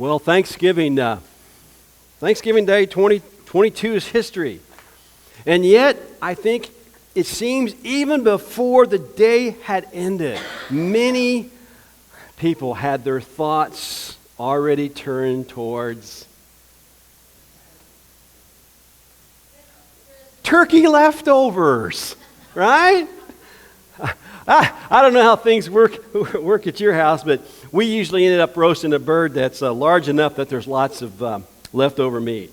Well, Thanksgiving Day 2022 is history. And yet, I think it seems even before the day had ended, many people had their thoughts already turned towards turkey leftovers, right? I don't know how things work at your house, but we usually ended up roasting a bird that's large enough that there's lots of leftover meat.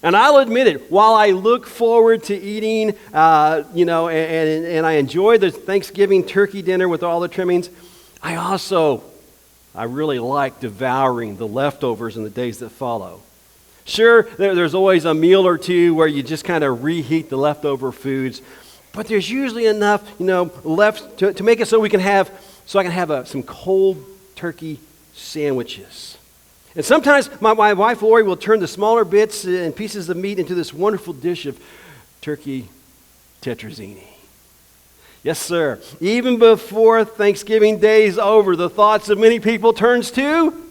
And I'll admit it, while I look forward to eating, and I enjoy the Thanksgiving turkey dinner with all the trimmings, I really like devouring the leftovers in the days that follow. Sure, there's always a meal or two where you just kind of reheat the leftover foods, but there's usually enough, left to make it so I can have some cold turkey sandwiches. And sometimes my wife Lori will turn the smaller bits and pieces of meat into this wonderful dish of turkey tetrazzini. Yes, sir. Even before Thanksgiving Day is over, the thoughts of many people turns to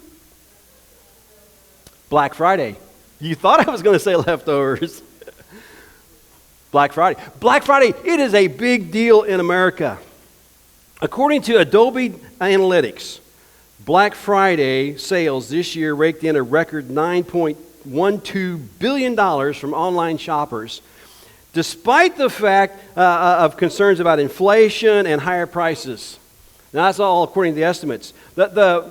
Black Friday. You thought I was going to say leftovers. Black Friday. Black Friday, it is a big deal in America. According to Adobe Analytics, Black Friday sales this year raked in a record $9.12 billion from online shoppers, despite the fact of concerns about inflation and higher prices. Now, that's all according to the estimates. The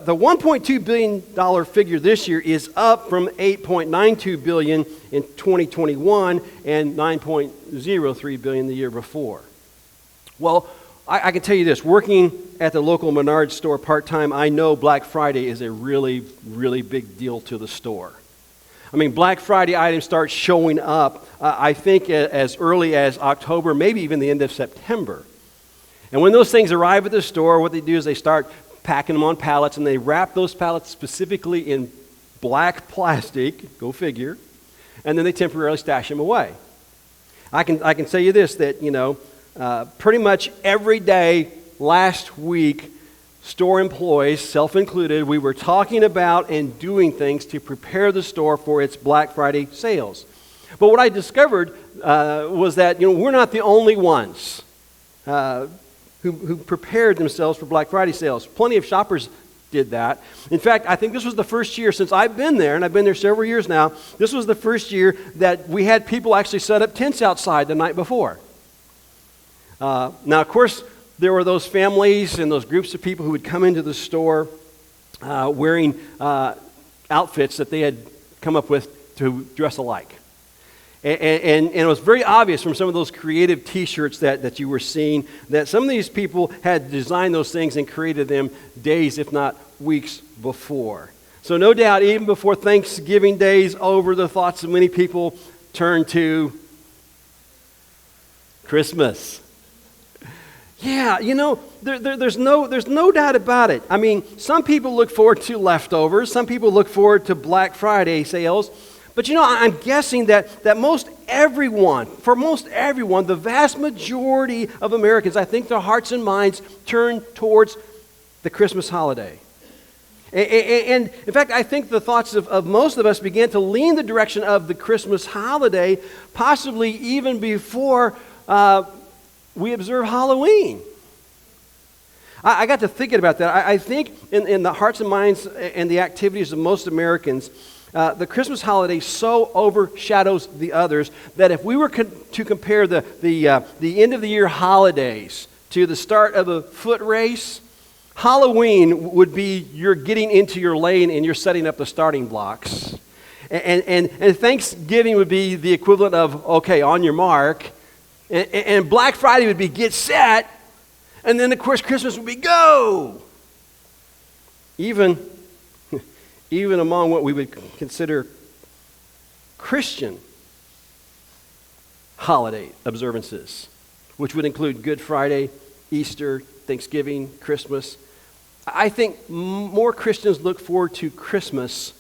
$1.2 billion figure this year is up from $8.92 billion in 2021 and $9.03 billion the year before. Well, I can tell you this, working at the local Menards store part-time, I know Black Friday is a really, really big deal to the store. I mean, Black Friday items start showing up, I think, as early as October, maybe even the end of September. And when those things arrive at the store, what they do is they start packing them on pallets, and they wrap those pallets specifically in black plastic, go figure, and then they temporarily stash them away. I can tell you this, that, pretty much every day last week, store employees, self-included, we were talking about and doing things to prepare the store for its Black Friday sales. But what I discovered was that, we're not the only ones who prepared themselves for Black Friday sales. Plenty of shoppers did that. In fact, I think this was the first year since I've been there, and I've been there several years now, this was the first year that we had people actually set up tents outside the night before. Now, of course, there were those families and those groups of people who would come into the store wearing outfits that they had come up with to dress alike. And it was very obvious from some of those creative T-shirts that you were seeing that some of these people had designed those things and created them days, if not weeks before. So no doubt, even before Thanksgiving Day is over, the thoughts of many people turn to Christmas. Yeah, there's no doubt about it. I mean, some people look forward to leftovers. Some people look forward to Black Friday sales. But I'm guessing that for most everyone, the vast majority of Americans, I think their hearts and minds turn towards the Christmas holiday. And in fact, I think the thoughts of most of us began to lean the direction of the Christmas holiday, possibly even before we observe Halloween. I got to thinking about that. I think in the hearts and minds and the activities of most Americans, the Christmas holiday so overshadows the others that if we were to compare the end of the year holidays to the start of a foot race, Halloween would be you're getting into your lane and you're setting up the starting blocks. And Thanksgiving would be the equivalent of, okay, on your mark. And Black Friday would be get set. And then, of course, Christmas would be go. Even among what we would consider Christian holiday observances, which would include Good Friday, Easter, Thanksgiving, Christmas, I think more Christians look forward to Christmas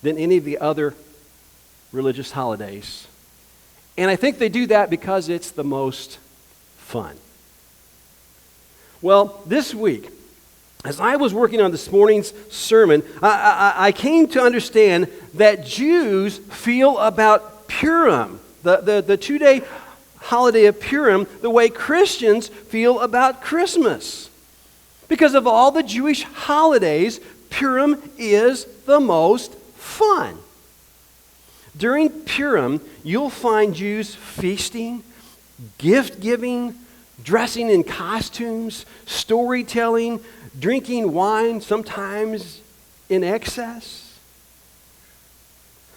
than any of the other religious holidays. And I think they do that because it's the most fun. Well, this week, As I was working on this morning's sermon, I came to understand that Jews feel about Purim, the 2-day holiday of Purim, the way Christians feel about Christmas. Because of all the Jewish holidays, Purim is the most fun. During Purim, you'll find Jews feasting, gift-giving, dressing in costumes, storytelling, drinking wine, sometimes in excess.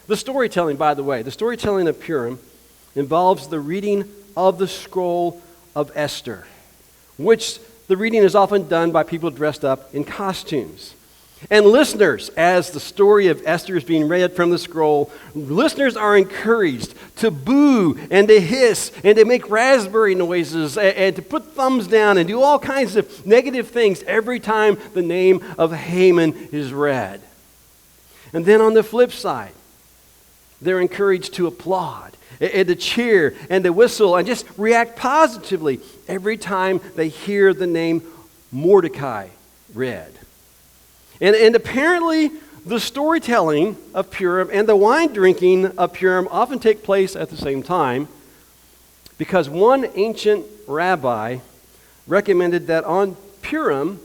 The storytelling, by the way, the storytelling of Purim involves the reading of the scroll of Esther, which the reading is often done by people dressed up in costumes. And listeners, as the story of Esther is being read from the scroll, listeners are encouraged to boo and to hiss and to make raspberry noises and to put thumbs down and do all kinds of negative things every time the name of Haman is read. And then on the flip side, they're encouraged to applaud and to cheer and to whistle and just react positively every time they hear the name Mordecai read. And apparently, the storytelling of Purim and the wine drinking of Purim often take place at the same time, because one ancient rabbi recommended that on Purim,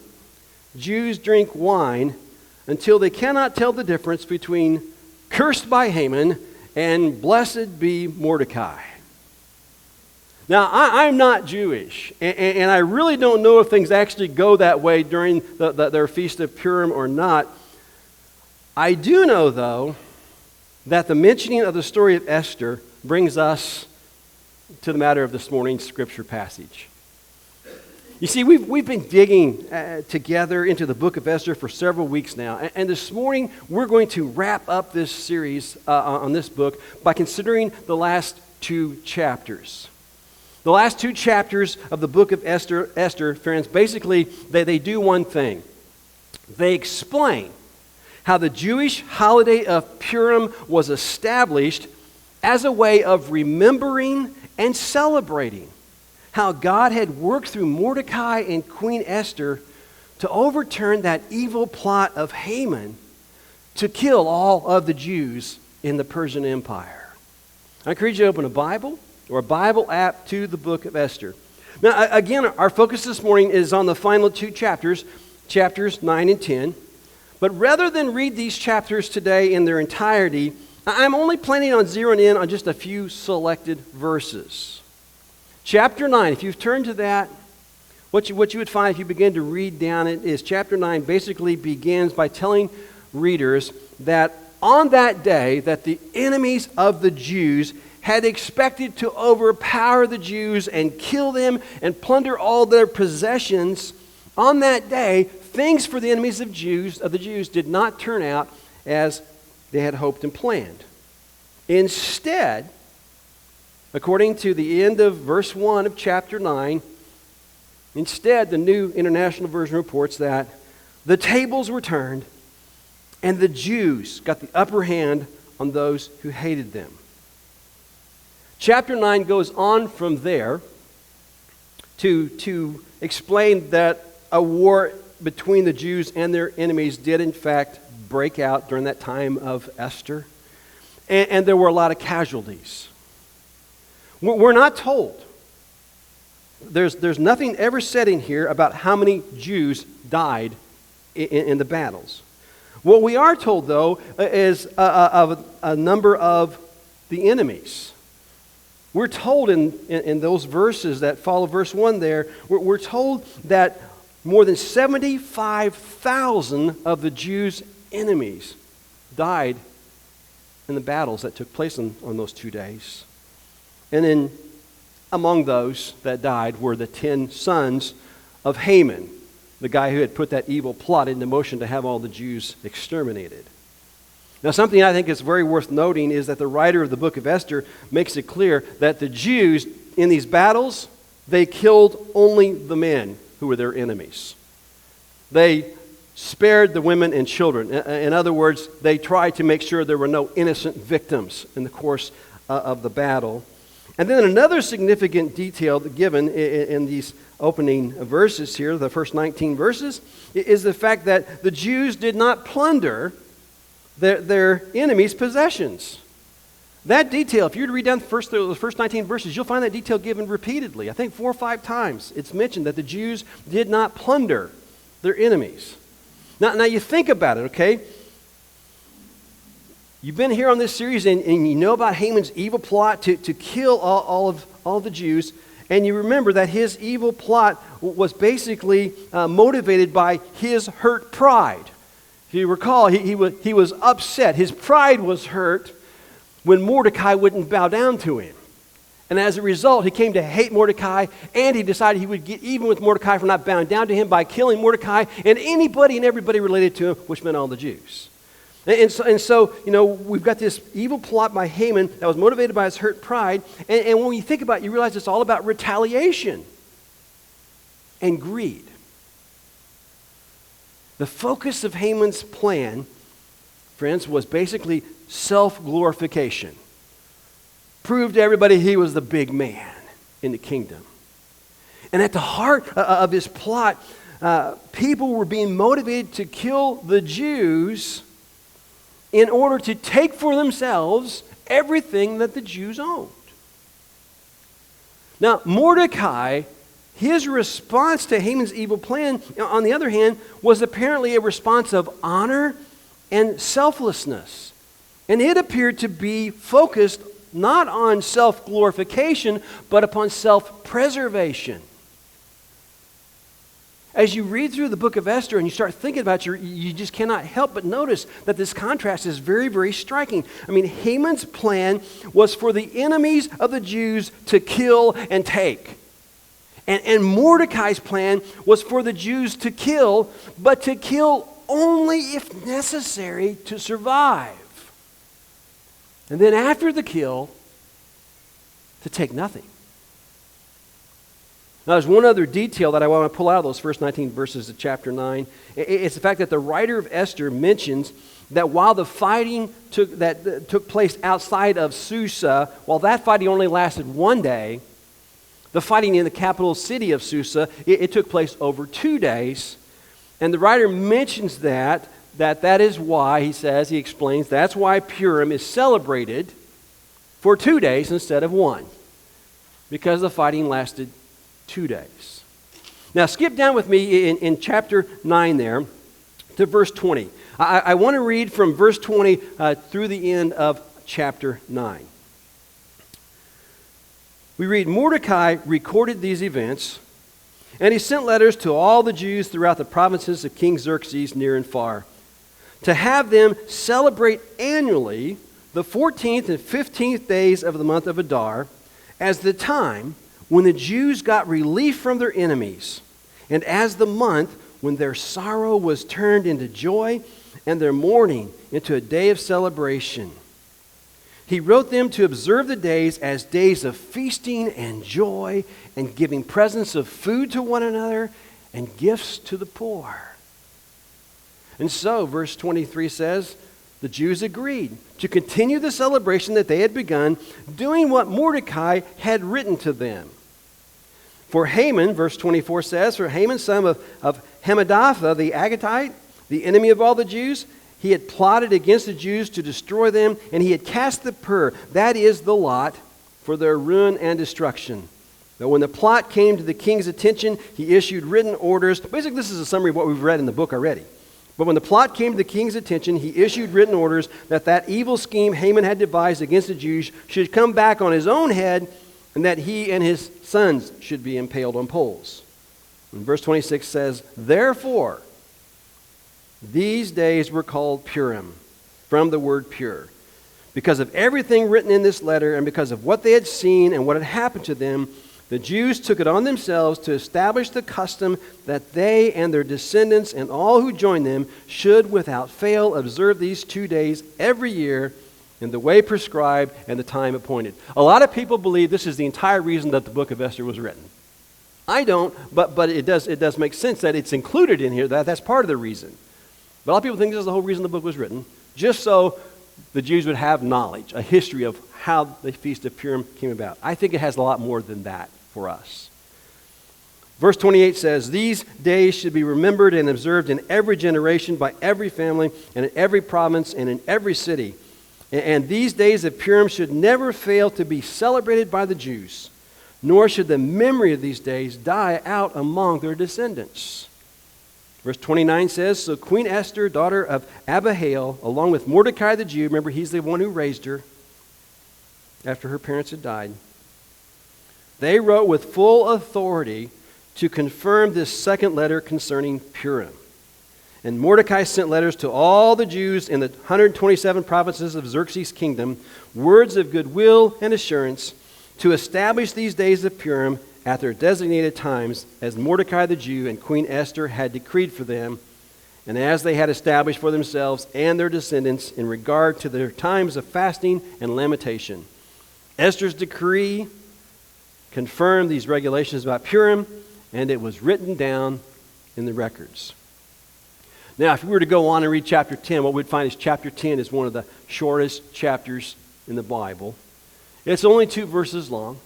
Jews drink wine until they cannot tell the difference between cursed by Haman and blessed be Mordecai. Now, I'm not Jewish, and I really don't know if things actually go that way during their Feast of Purim or not. I do know, though, that the mentioning of the story of Esther brings us to the matter of this morning's scripture passage. You see, we've been digging together into the book of Esther for several weeks now, and this morning we're going to wrap up this series on this book by considering the last 2 chapters. The last 2 chapters of the book of Esther, friends, basically they do one thing. They explain how the Jewish holiday of Purim was established as a way of remembering and celebrating how God had worked through Mordecai and Queen Esther to overturn that evil plot of Haman to kill all of the Jews in the Persian Empire. I encourage you to open a Bible or a Bible app to the book of Esther. Now, again, our focus this morning is on the final 2 chapters, chapters 9 and 10. But rather than read these chapters today in their entirety, I'm only planning on zeroing in on just a few selected verses. Chapter 9, if you've turned to that, what you would find if you begin to read down it is chapter 9 basically begins by telling readers that on that day that the enemies of the Jews had expected to overpower the Jews and kill them and plunder all their possessions. On that day, things for the enemies of the Jews did not turn out as they had hoped and planned. Instead, according to the end of verse 1 of chapter 9, instead the New International Version reports that the tables were turned and the Jews got the upper hand on those who hated them. Chapter 9 goes on from there to explain that a war between the Jews and their enemies did in fact break out during that time of Esther. And there were a lot of casualties. We're not told. There's nothing ever said in here about how many Jews died in the battles. What we are told, though, is of a number of the enemies. We're told in those verses that follow verse 1 there, we're told that more than 75,000 of the Jews' enemies died in the battles that took place on those 2 days. And then among those that died were the 10 sons of Haman, the guy who had put that evil plot into motion to have all the Jews exterminated. Now, something I think is very worth noting is that the writer of the book of Esther makes it clear that the Jews in these battles, they killed only the men who were their enemies. They spared the women and children. In other words, they tried to make sure there were no innocent victims in the course of the battle. And then another significant detail given in these opening verses here, the first 19 verses, is the fact that the Jews did not plunder their enemies' possessions. That detail, if you were to read down the first 19 verses, you'll find that detail given repeatedly. I think 4 or 5 times it's mentioned that the Jews did not plunder their enemies. Now you think about it, okay? You've been here on this series and you know about Haman's evil plot to kill all the Jews. And you remember that his evil plot was basically motivated by his hurt pride. If you recall, he was upset. His pride was hurt when Mordecai wouldn't bow down to him. And as a result, he came to hate Mordecai, and he decided he would get even with Mordecai for not bowing down to him by killing Mordecai and anybody and everybody related to him, which meant all the Jews. And so, we've got this evil plot by Haman that was motivated by his hurt pride. And when you think about it, you realize it's all about retaliation and greed. The focus of Haman's plan, friends, was basically self-glorification. Prove to everybody he was the big man in the kingdom. And at the heart of his plot, people were being motivated to kill the Jews in order to take for themselves everything that the Jews owned. Now, Mordecai, his response to Haman's evil plan, on the other hand, was apparently a response of honor and selflessness. And it appeared to be focused not on self-glorification, but upon self-preservation. As you read through the book of Esther and you start thinking about it, you just cannot help but notice that this contrast is very, very striking. I mean, Haman's plan was for the enemies of the Jews to kill and take. And Mordecai's plan was for the Jews to kill, but to kill only if necessary to survive. And then after the kill, to take nothing. Now, there's one other detail that I want to pull out of those first 19 verses of chapter 9. It's the fact that the writer of Esther mentions that while the fighting took place outside of Susa, while that fighting only lasted one day, the fighting in the capital city of Susa, it took place over 2 days. And the writer mentions that is why, he explains, that's why Purim is celebrated for 2 days instead of one. Because the fighting lasted 2 days. Now skip down with me in chapter 9 there to verse 20. I want to read from verse 20 through the end of chapter 9. We read, Mordecai recorded these events, and he sent letters to all the Jews throughout the provinces of King Xerxes near and far, to have them celebrate annually the 14th and 15th days of the month of Adar as the time when the Jews got relief from their enemies, and as the month when their sorrow was turned into joy and their mourning into a day of celebration. He wrote them to observe the days as days of feasting and joy and giving presents of food to one another and gifts to the poor. And so, verse 23 says, the Jews agreed to continue the celebration that they had begun, doing what Mordecai had written to them. For Haman, verse 24 says, for Haman, son of Hammedatha the Agagite, the enemy of all the Jews, he had plotted against the Jews to destroy them, and he had cast the pur, that is the lot, for their ruin and destruction. But when the plot came to the king's attention, he issued written orders. Basically, this is a summary of what we've read in the book already. But when the plot came to the king's attention, he issued written orders that evil scheme Haman had devised against the Jews should come back on his own head, and that he and his sons should be impaled on poles. And verse 26 says, therefore, these days were called Purim, from the word pure, because of everything written in this letter and because of what they had seen and what had happened to them. The Jews took it on themselves to establish the custom that they and their descendants and all who join them should without fail observe these 2 days every year in the way prescribed and the time appointed. A lot of people believe this is the entire reason that the book of Esther was written. I don't, but it does make sense that it's included in here. That's part of the reason. But a lot of people think this is the whole reason the book was written, just so the Jews would have knowledge, a history of how the Feast of Purim came about. I think it has a lot more than that for us. Verse 28 says, "These days should be remembered and observed in every generation by every family and in every province and in every city. And these days of Purim should never fail to be celebrated by the Jews, nor should the memory of these days die out among their descendants." Verse 29 says, "So Queen Esther, daughter of Abihail, along with Mordecai the Jew," remember he's the one who raised her after her parents had died, "they wrote with full authority to confirm this second letter concerning Purim. And Mordecai sent letters to all the Jews in the 127 provinces of Xerxes' kingdom, words of goodwill and assurance, to establish these days of Purim at their designated times, as Mordecai the Jew and Queen Esther had decreed for them, and as they had established for themselves and their descendants in regard to their times of fasting and lamentation. Esther's decree confirmed these regulations about Purim, and it was written down in the records." Now, if we were to go on and read chapter 10, what we'd find is chapter 10 is one of the shortest chapters in the Bible. It's only 2 verses long,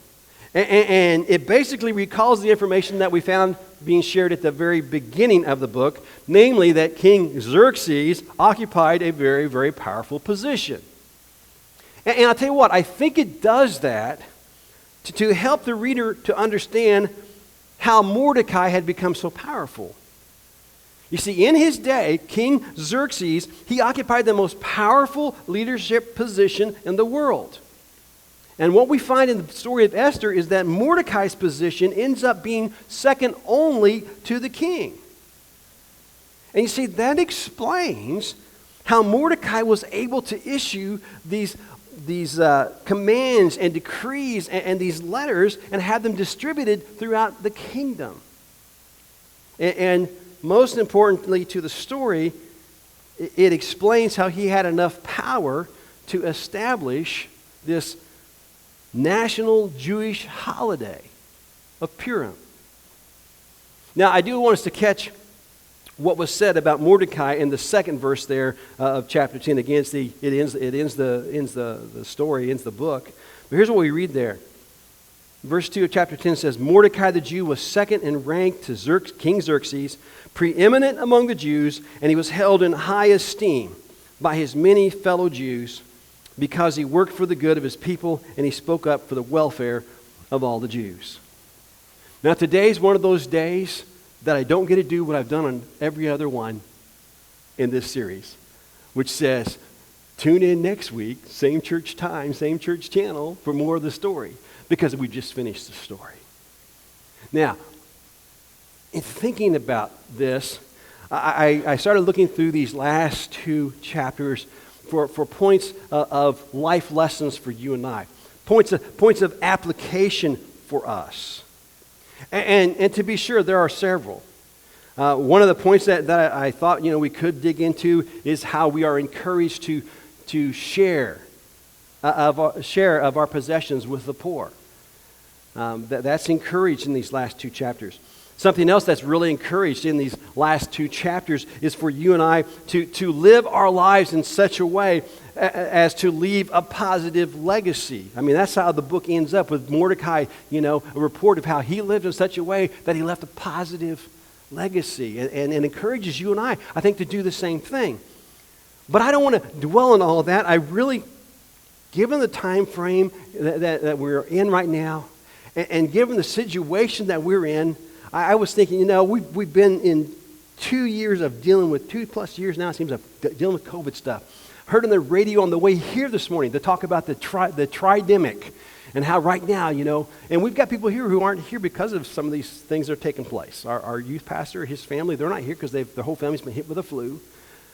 and it basically recalls the information that we found being shared at the very beginning of the book, namely that King Xerxes occupied a very, very powerful position. And I'll tell you what, I think it does that to help the reader to understand how Mordecai had become so powerful. You see, in his day, King Xerxes, he occupied the most powerful leadership position in the world. And what we find in the story of Esther is that Mordecai's position ends up being second only to the king. And you see, that explains how Mordecai was able to issue these commands and decrees and these letters and have them distributed throughout the kingdom. And most importantly to the story, it explains how he had enough power to establish this national Jewish holiday of Purim. Now, I do want us to catch what was said about Mordecai in the second verse there of chapter 10. Again, it ends the story, ends the book. But here's what we read there. Verse 2 of chapter 10 says, "Mordecai the Jew was second in rank to King Xerxes, preeminent among the Jews, and he was held in high esteem by his many fellow Jews, because he worked for the good of his people, and he spoke up for the welfare of all the Jews." Now, today's one of those days that I don't get to do what I've done on every other one in this series, which says, tune in next week, same church time, same church channel, for more of the story, because we just finished the story. Now, in thinking about this, I started looking through these last 2 chapters for points of life lessons for you and I, points of application for us. And to be sure, there are several. One of the points that I thought we could dig into is how we are encouraged to share of our possessions with the poor. That's encouraged in these last 2 chapters. Something else that's really encouraged in these last 2 chapters is for you and I to live our lives in such a way as to leave a positive legacy. I mean, that's how the book ends up with Mordecai, a report of how he lived in such a way that he left a positive legacy, and encourages you and I think, to do the same thing. But I don't want to dwell on all of that. I really, given the time frame that we're in right now, and given the situation that we're in, I was thinking, we've been in 2 years of dealing with, 2+ years now, it seems, of dealing with COVID stuff. Heard on the radio on the way here this morning, they talk about the tridemic, and how right now, and we've got people here who aren't here because of some of these things that are taking place. Our youth pastor, his family, they're not here because their whole family's been hit with the flu.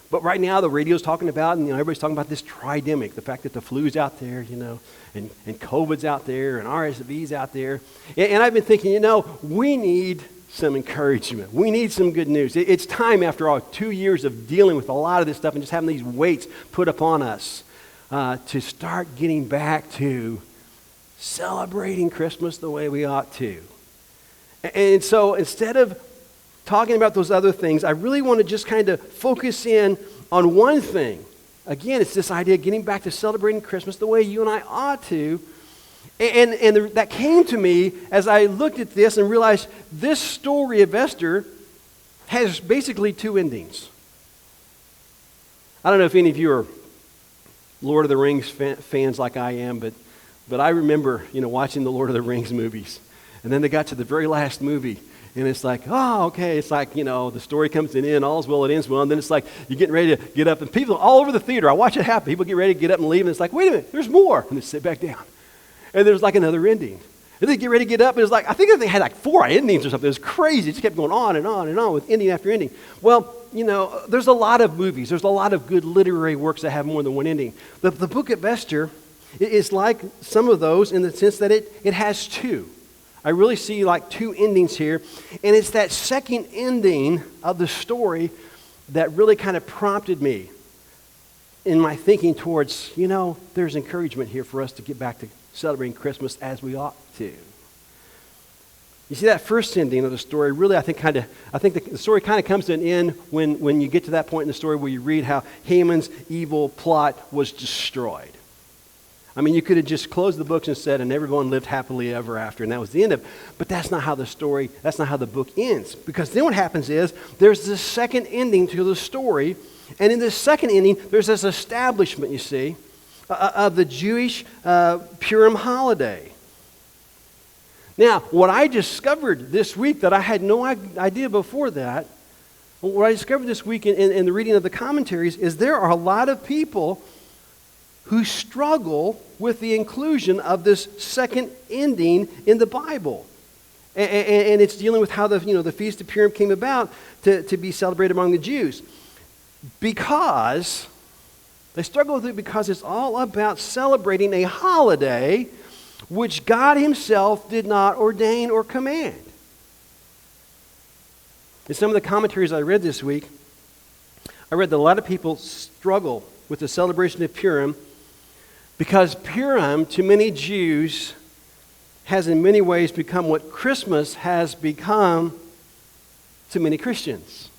But right now, the radio's talking about, and everybody's talking about this tridemic, the fact that the flu's out there, and COVID's out there, and RSV's out there. And I've been thinking, we need some encouragement. We need some good news. It's time, after all, 2 years of dealing with a lot of this stuff and just having these weights put upon us, to start getting back to celebrating Christmas the way we ought to. And so instead of talking about those other things, I really want to just kind of focus in on one thing. Again, it's this idea of getting back to celebrating Christmas the way you and I ought to. That came to me as I looked at this and realized this story of Esther has basically two endings. I don't know if any of you are Lord of the Rings fans like I am, but I remember, watching the Lord of the Rings movies. And then they got to the very last movie, and it's like, oh, okay, it's like, the story comes to an end, all's well, it ends well, and then it's like, you're getting ready to get up, and people all over the theater, I watch it happen, people get ready to get up and leave, and it's like, wait a minute, there's more, and they sit back down. And there's like another ending. And they get ready to get up, and it's like, I think they had like 4 endings or something. It was crazy. It just kept going on and on and on with ending after ending. Well, there's a lot of movies. There's a lot of good literary works that have more than one ending. The book of Esther is like some of those in the sense that it has two. I really see like two endings here. And it's that second ending of the story that really kind of prompted me in my thinking towards, there's encouragement here for us to get back to celebrating Christmas as we ought to. You see, that first ending of the story really, I think the story kind of comes to an end when you get to that point in the story where you read how Haman's evil plot was destroyed. I mean, you could have just closed the books and said, and everyone lived happily ever after, and that was the end of it. But that's not how the book ends. Because then what happens is, there's this second ending to the story, and in this second ending, there's this establishment, you see, of the Jewish Purim holiday. Now, what I discovered this week that I had no idea before that, what I discovered this week in the reading of the commentaries is there are a lot of people who struggle with the inclusion of this second ending in the Bible. And it's dealing with how the Feast of Purim came about to be celebrated among the Jews. Because they struggle with it because it's all about celebrating a holiday which God himself did not ordain or command. In some of the commentaries I read this week, I read that a lot of people struggle with the celebration of Purim because Purim, to many Jews, has in many ways become what Christmas has become to many Christians.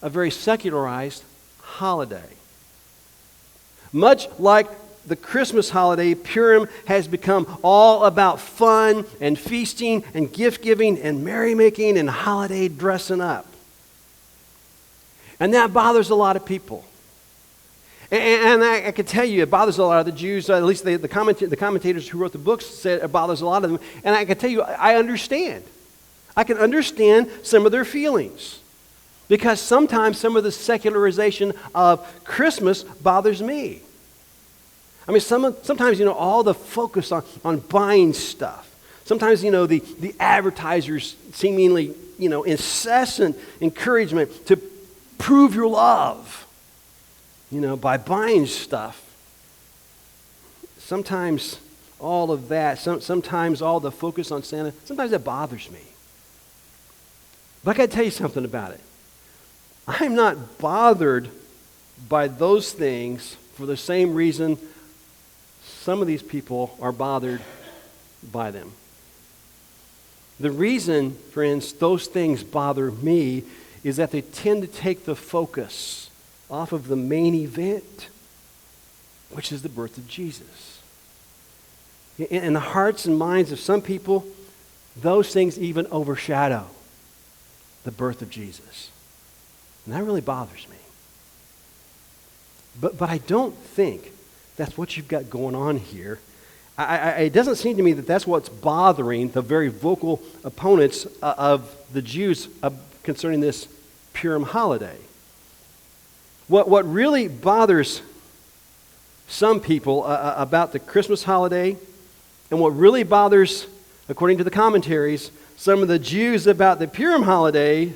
A very secularized holiday. Much like the Christmas holiday, Purim has become all about fun and feasting and gift-giving and merrymaking and holiday dressing up. And that bothers a lot of people. And I can tell you, it bothers a lot of the Jews, at least the commentators who wrote the books said it bothers a lot of them. And I can tell you, I understand. I can understand some of their feelings. Because sometimes some of the secularization of Christmas bothers me. I mean, sometimes, all the focus on buying stuff. Sometimes, the advertisers seemingly, incessant encouragement to prove your love, by buying stuff. Sometimes all of that, sometimes all the focus on Santa, sometimes that bothers me. But I got to tell you something about it. I'm not bothered by those things for the same reason some of these people are bothered by them. The reason, friends, those things bother me is that they tend to take the focus off of the main event, which is the birth of Jesus. In the hearts and minds of some people, those things even overshadow the birth of Jesus. And that really bothers me. But I don't think that's what you've got going on here. It doesn't seem to me that that's what's bothering the very vocal opponents of the Jews concerning this Purim holiday. What really bothers some people about the Christmas holiday, and what really bothers, according to the commentaries, some of the Jews about the Purim holiday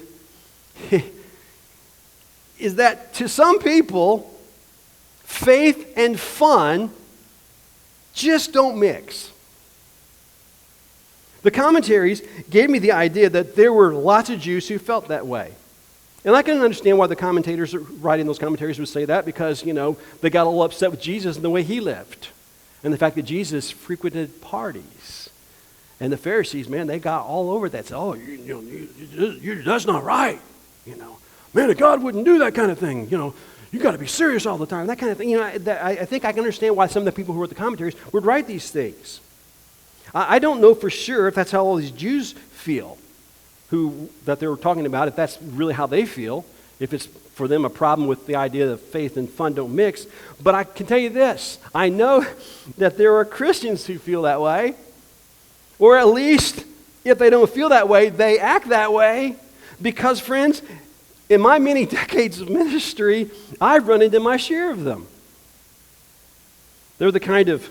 is that to some people, faith and fun just don't mix. The commentaries gave me the idea that there were lots of Jews who felt that way. And I can understand why the commentators writing those commentaries would say that, because, they got a little upset with Jesus and the way he lived. And the fact that Jesus frequented parties. And the Pharisees, man, they got all over that. Said, that's not right. Man, God wouldn't do that kind of thing. You got to be serious all the time, that kind of thing. You know, I think I can understand why some of the people who wrote the commentaries would write these things. I don't know for sure if that's how all these Jews feel, that they were talking about, if that's really how they feel, if it's for them a problem with the idea that faith and fun don't mix. But I can tell you this, I know that there are Christians who feel that way, or at least if they don't feel that way, they act that way, because friends, in my many decades of ministry, I've run into my share of them. They're the kind of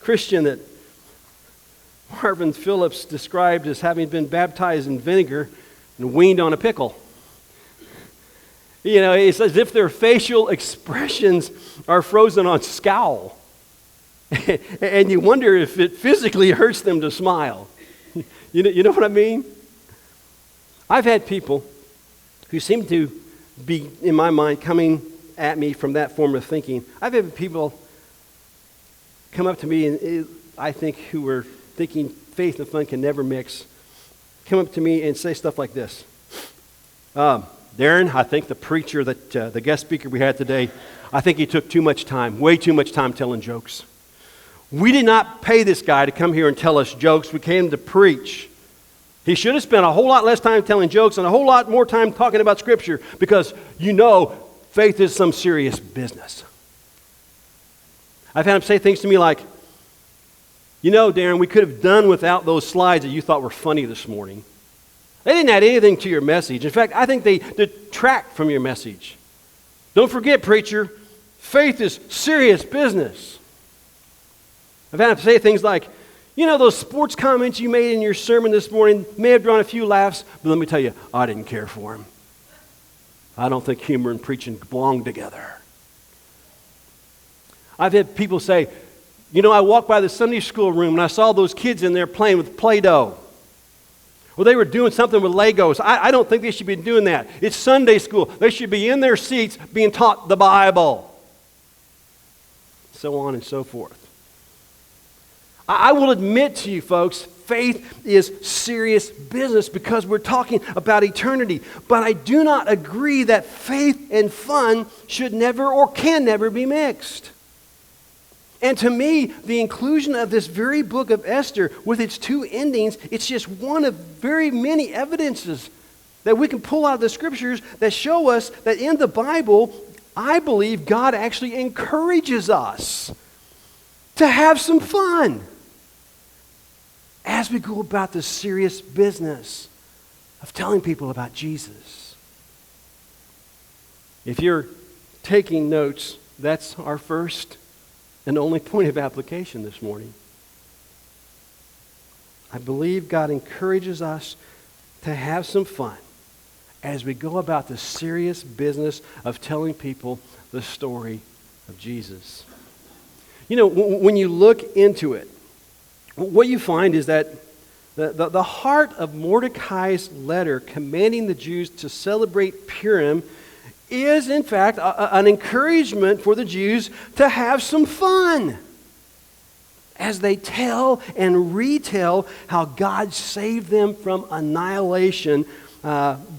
Christian that Marvin Phillips described as having been baptized in vinegar and weaned on a pickle. You know, it's as if their facial expressions are frozen on scowl. And you wonder if it physically hurts them to smile. You know what I mean? I've had people who seem to be, in my mind, coming at me from that form of thinking. I've had people come up to me, and I think who were thinking faith and fun can never mix, come up to me and say stuff like this. Darren, I think the preacher, the guest speaker we had today, I think he took too much time, way too much time telling jokes. We did not pay this guy to come here and tell us jokes. We came to preach. He should have spent a whole lot less time telling jokes and a whole lot more time talking about Scripture, because you know faith is some serious business. I've had him say things to me like, you know, Darren, we could have done without those slides that you thought were funny this morning. They didn't add anything to your message. In fact, I think they detract from your message. Don't forget, preacher, faith is serious business. I've had him say things like, you know, those sports comments you made in your sermon this morning may have drawn a few laughs, but let me tell you, I didn't care for them. I don't think humor and preaching belong together. I've had people say, you know, I walked by the Sunday school room and I saw those kids in there playing with Play-Doh. Well, they were doing something with Legos. I don't think they should be doing that. It's Sunday school. They should be in their seats being taught the Bible. So on and so forth. I will admit to you, folks, faith is serious business because we're talking about eternity. But I do not agree that faith and fun should never or can never be mixed. And to me, the inclusion of this very book of Esther with its two endings, it's just one of very many evidences that we can pull out of the Scriptures that show us that in the Bible, I believe God actually encourages us to have some fun as we go about the serious business of telling people about Jesus. If you're taking notes, that's our first and only point of application this morning. I believe God encourages us to have some fun as we go about the serious business of telling people the story of Jesus. You know, when you look into it, what you find is that the heart of Mordecai's letter commanding the Jews to celebrate Purim is, in fact, an encouragement for the Jews to have some fun as they tell and retell how God saved them from annihilation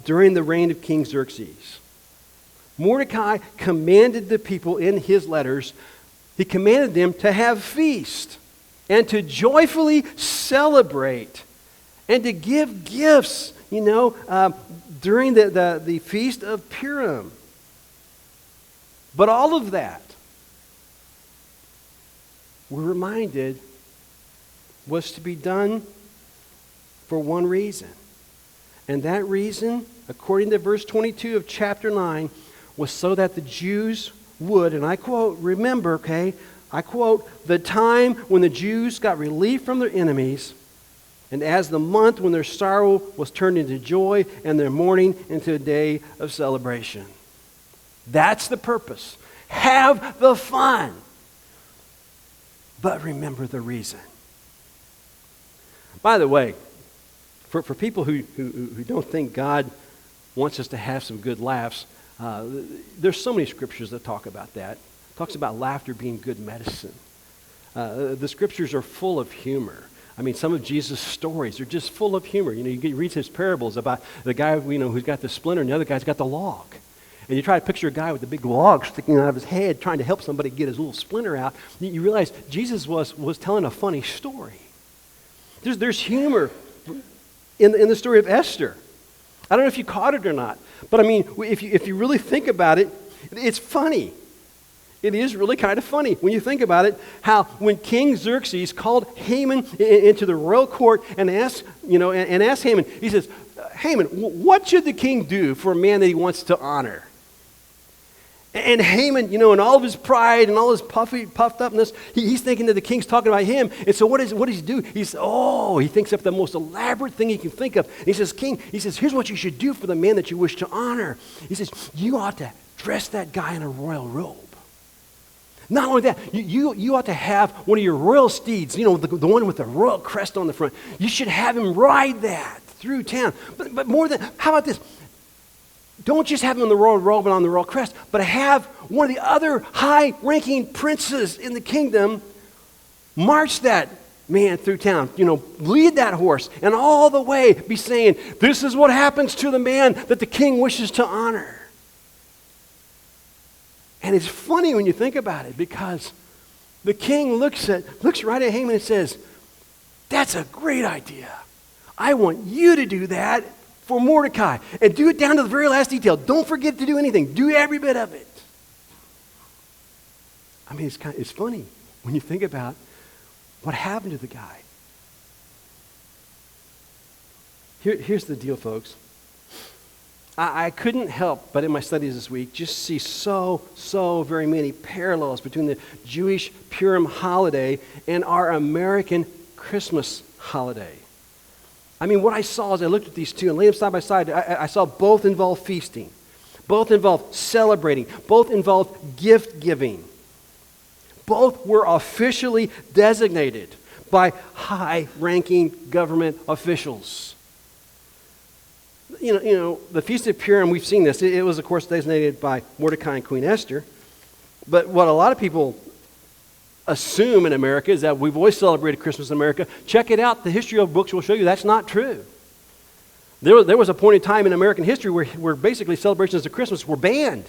during the reign of King Xerxes. Mordecai commanded the people in his letters, he commanded them to have feast and to joyfully celebrate and to give gifts, during the Feast of Purim. But all of that, we're reminded, was to be done for one reason. And that reason, according to verse 22 of chapter 9, was so that the Jews would, and I quote, remember, I quote, the time when the Jews got relief from their enemies, and as the month when their sorrow was turned into joy and their mourning into a day of celebration. That's the purpose. Have the fun. But remember the reason. By the way, for people who don't think God wants us to have some good laughs, there's so many scriptures that talk about that. It talks about laughter being good medicine. The scriptures are full of humor. I mean, some of Jesus' stories are just full of humor. You read his parables about the guy, who's got the splinter and the other guy's got the log. and you try to picture a guy with a big log sticking out of his head trying to help somebody get his little splinter out, you realize Jesus was telling a funny story. There's humor in the story of Esther. I don't know if you caught it or not, but I mean, if you really think about it, it's funny. It is really kind of funny when you think about it, how when King Xerxes called Haman into the royal court and asked Haman, he says, Haman, what should the king do for a man that he wants to honor? And Haman, in all of his pride and all his puffed upness, he's thinking that the king's talking about him. And so what does he do? He thinks up the most elaborate thing he can think of. And he says, King, here's what you should do for the man that you wish to honor. He says, you ought to dress that guy in a royal robe. Not only that, you ought to have one of your royal steeds, the one with the royal crest on the front. You should have him ride that through town. But more than, how about this? Don't just have him in the royal robe and on the royal crest, but have one of the other high-ranking princes in the kingdom march that man through town. Lead that horse, and all the way be saying, this is what happens to the man that the king wishes to honor. And it's funny when you think about it, because the king looks right at Haman and says, that's a great idea. I want you to do that for Mordecai. And do it down to the very last detail. Don't forget to do anything. Do every bit of it. I mean, it's funny when you think about what happened to the guy. Here's the deal, folks. I couldn't help but in my studies this week just see so very many parallels between the Jewish Purim holiday and our American Christmas holiday. I mean, what I saw as I looked at these two and laid them side by side, I saw both involve feasting, both involve celebrating, both involve gift giving. Both were officially designated by high-ranking government officials. The Feast of Purim, we've seen this. It was, of course, designated by Mordecai and Queen Esther. But what a lot of people assume in America is that we've always celebrated Christmas in America. Check it out. The history of books will show you that's not true. There was a point in time in American history where basically celebrations of Christmas were banned.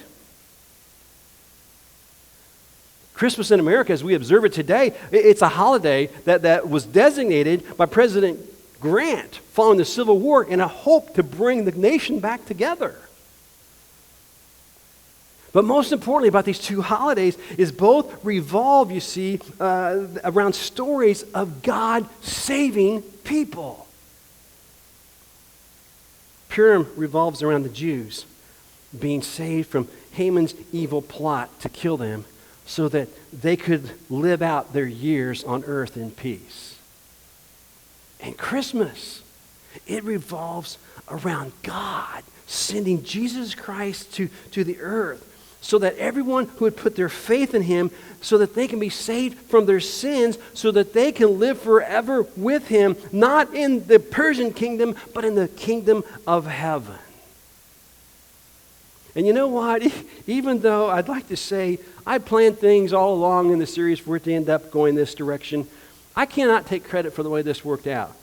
Christmas in America, as we observe it today, it's a holiday that was designated by President Grant following the Civil War in a hope to bring the nation back together. But most importantly about these two holidays is both revolve, you see, around stories of God saving people. Purim revolves around the Jews being saved from Haman's evil plot to kill them so that they could live out their years on earth in peace. And Christmas, it revolves around God sending Jesus Christ to the earth so that everyone who would put their faith in him so that they can be saved from their sins so that they can live forever with him, not in the Persian kingdom, but in the kingdom of heaven. And you know what? Even though I'd like to say I planned things all along in the series for it to end up going this direction, I cannot take credit for the way this worked out.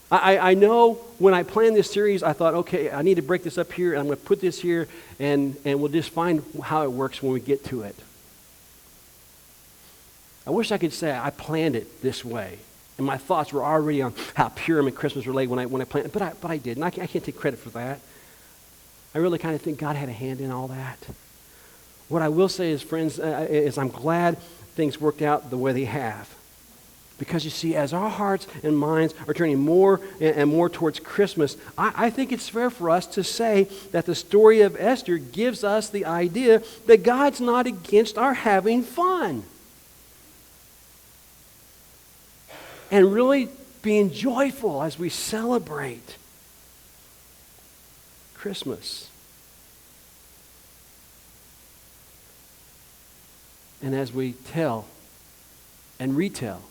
I know when I planned this series, I thought, okay, I need to break this up here, and I'm going to put this here, and we'll just find how it works when we get to it. I wish I could say I planned it this way, and my thoughts were already on how Purim and Christmas relate when I planned it, but I didn't. I can't take credit for that. I really kind of think God had a hand in all that. What I will say is, friends, is I'm glad things worked out the way they have. Because you see, as our hearts and minds are turning more and more towards Christmas, I think it's fair for us to say that the story of Esther gives us the idea that God's not against our having fun. And really being joyful as we celebrate Christmas. And as we tell and retell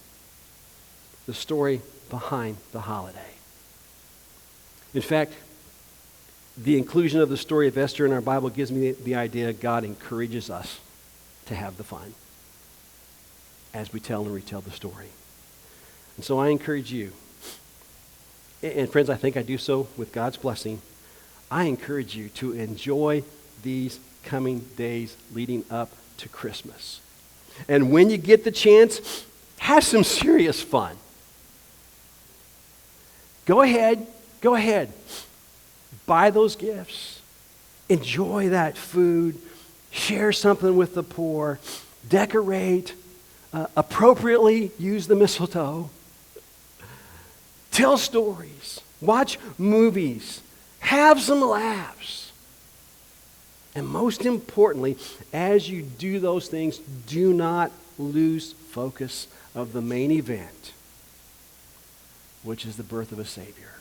the story behind the holiday. In fact, the inclusion of the story of Esther in our Bible gives me the idea God encourages us to have the fun as we tell and retell the story. And so I encourage you, and friends, I think I do so with God's blessing, I encourage you to enjoy these coming days leading up to Christmas. And when you get the chance, have some serious fun. Go ahead. Buy those gifts. Enjoy that food. Share something with the poor. Decorate. Appropriately use the mistletoe. Tell stories. Watch movies. Have some laughs. And most importantly, as you do those things, do not lose focus of the main event, which is the birth of a Savior.